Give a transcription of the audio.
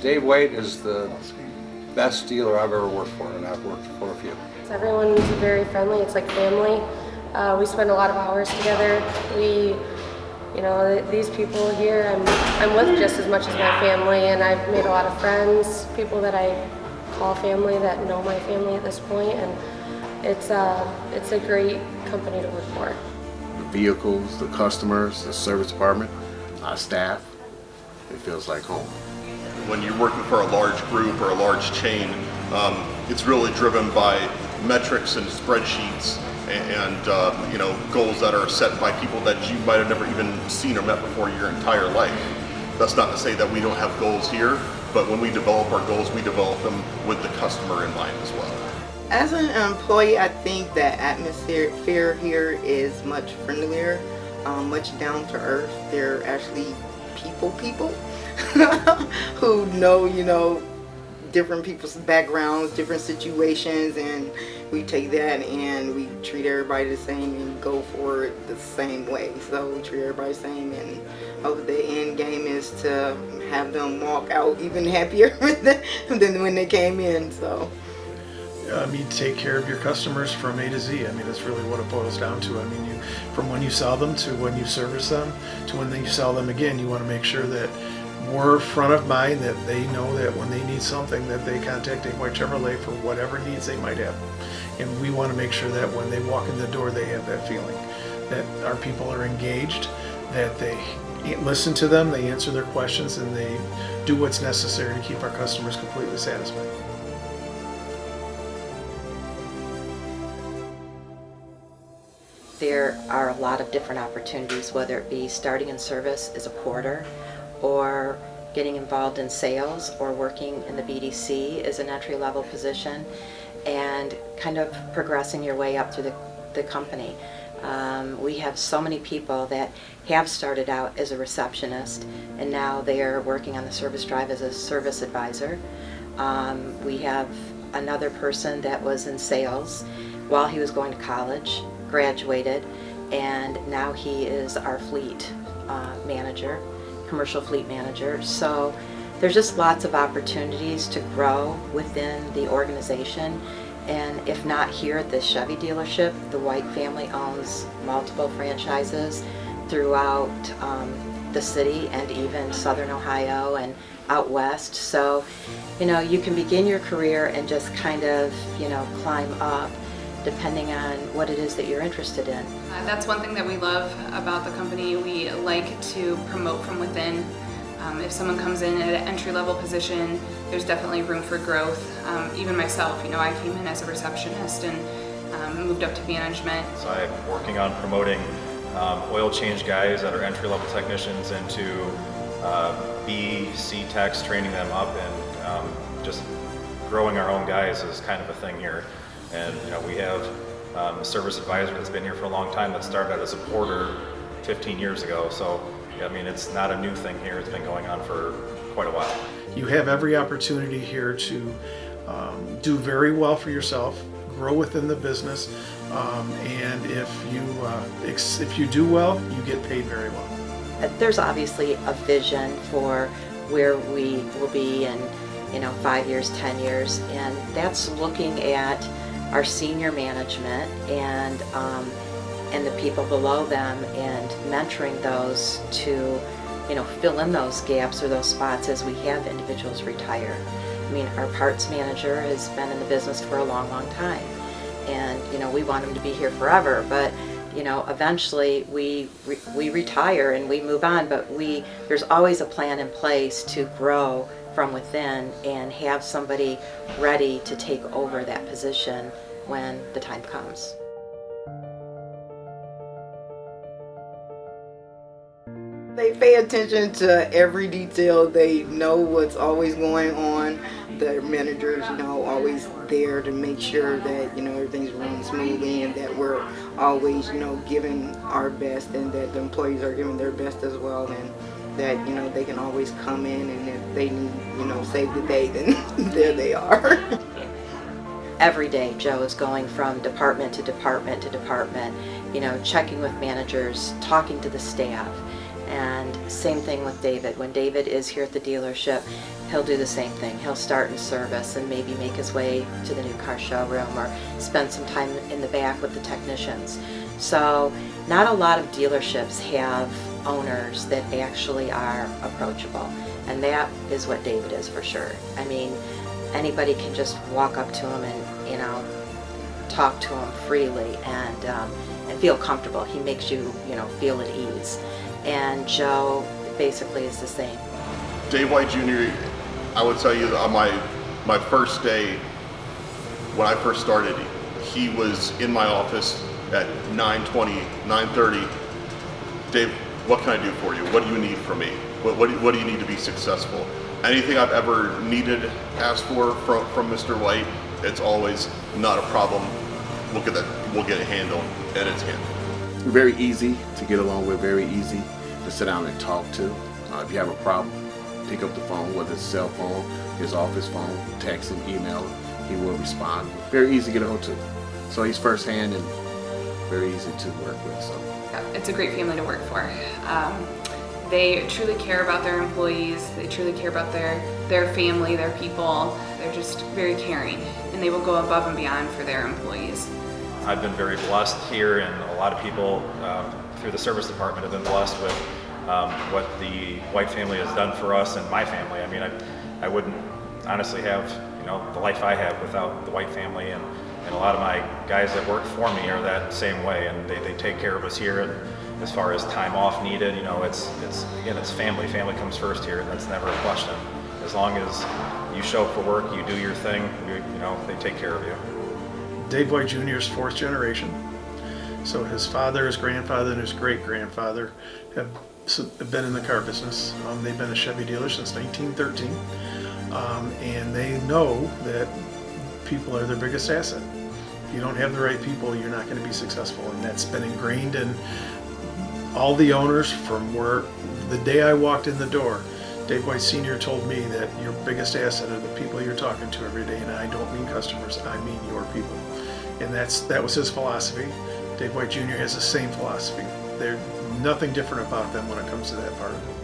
Dave White is the best dealer I've ever worked for, and I've worked for a few. Everyone's very friendly. It's like family. We spend a lot of hours together. These people here, I'm with just as much as my family, and I've made a lot of friends, people that I call family that know my family at this point, and it's a great company to work for. The vehicles, the customers, the service department, our staff, it feels like home. When you're working for a large group or a large chain, it's really driven by metrics and spreadsheets and goals that are set by people that you might have never even seen or met before your entire life. That's not to say that we don't have goals here, but when we develop our goals, we develop them with the customer in mind as well. As an employee, I think the atmosphere here is much friendlier, much down to earth. They're actually people who know, different people's backgrounds, different situations, and we take that and we treat everybody the same and go for it the same way. So we treat everybody the same, and hope the end game is to have them walk out even happier than when they came in. So. Take care of your customers from A to Z. That's really what it boils down to. From when you sell them to when you service them to when you sell them again, you want to make sure that we're front of mind, that they know that when they need something that they contact Dave White Chevrolet for whatever needs they might have. And we want to make sure that when they walk in the door, they have that feeling that our people are engaged, that they listen to them, they answer their questions, and they do what's necessary to keep our customers completely satisfied. There are a lot of different opportunities, whether it be starting in service as a porter, or getting involved in sales, or working in the BDC as an entry-level position, and kind of progressing your way up through the company. We have so many people that have started out as a receptionist, and now they are working on the service drive as a service advisor. We have another person that was in sales while he was going to college, graduated, and now he is our fleet manager, commercial fleet manager. So there's just lots of opportunities to grow within the organization. And if not here at the Chevy dealership, the White family owns multiple franchises throughout the city and even Southern Ohio and out west. So, you can begin your career and just kind of, climb up depending on what it is that you're interested in. That's one thing that we love about the company. We like to promote from within. If someone comes in at an entry-level position, there's definitely room for growth. Even myself, I came in as a receptionist and moved up to management. So I'm working on promoting oil change guys that are entry-level technicians into B, C techs, training them up, and just growing our own guys is kind of a thing here. And we have a service advisor that's been here for a long time that started out as a porter 15 years ago. So it's not a new thing here. It's been going on for quite a while. You have every opportunity here to do very well for yourself, grow within the business, and if you do well, you get paid very well. There's obviously a vision for where we will be in 5 years, 10 years, and that's looking at our senior management and the people below them, and mentoring those to fill in those gaps or those spots as we have individuals retire. Our parts manager has been in the business for a long time, and we want him to be here forever, but eventually we retire and we move on, but there's always a plan in place to grow from within and have somebody ready to take over that position when the time comes. They pay attention to every detail. They know what's always going on. The managers, always there to make sure that, everything's running smoothly, and that we're always, giving our best, and that the employees are giving their best as well, and that, they can always come in, and if they need, save the day, then there they are. Every day Joe is going from department to department to department, checking with managers, talking to the staff, And same thing with David. When David is here at the dealership, he'll do the same thing. He'll start in service and maybe make his way to the new car showroom or spend some time in the back with the technicians. So not a lot of dealerships have owners that actually are approachable. And that is what David is for sure. I mean, anybody can just walk up to him and, you know, talk to him freely and feel comfortable. He makes you, you know, feel at ease. And Joe basically is the same. Dave White Jr., I would tell you that on my first day, when I first started, he was in my office at 9:20, 9:30. Dave, what can I do for you? What do you need from me? What do you need to be successful? Anything I've ever needed, asked for from Mr. White, it's always not a problem. We'll get it handled, and it's handled. Very easy to get along with, very easy to sit down and talk to. If you have a problem, pick up the phone, whether it's cell phone, his office phone, text him, email him, he will respond. Very easy to get a hold to. So he's firsthand and very easy to work with. So It's a great family to work for. They truly care about their employees. They truly care about their family, their people. They're just very caring, and they will go above and beyond for their employees. I've been very blessed here, and a lot of people through the service department have been blessed with what the White family has done for us and my family. I mean, I wouldn't honestly have, you know, the life I have without the White family, and a lot of my guys that work for me are that same way, and they take care of us here. And as far as time off needed, you know, it's again, it's family. Family comes first here, and that's never a question. As long as you show up for work, you do your thing, you know, they take care of you. Dave White Jr. is fourth generation. So his father, his grandfather, and his great-grandfather have been in the car business. They've been a Chevy dealer since 1913. And they know that people are their biggest asset. If you don't have the right people, you're not going to be successful. And that's been ingrained in all the owners from where the day I walked in the door. Dave White Sr. told me that your biggest asset are the people you're talking to every day, and I don't mean customers, I mean your people. And that was his philosophy. Dave White Jr. has the same philosophy. There's nothing different about them when it comes to that part of it.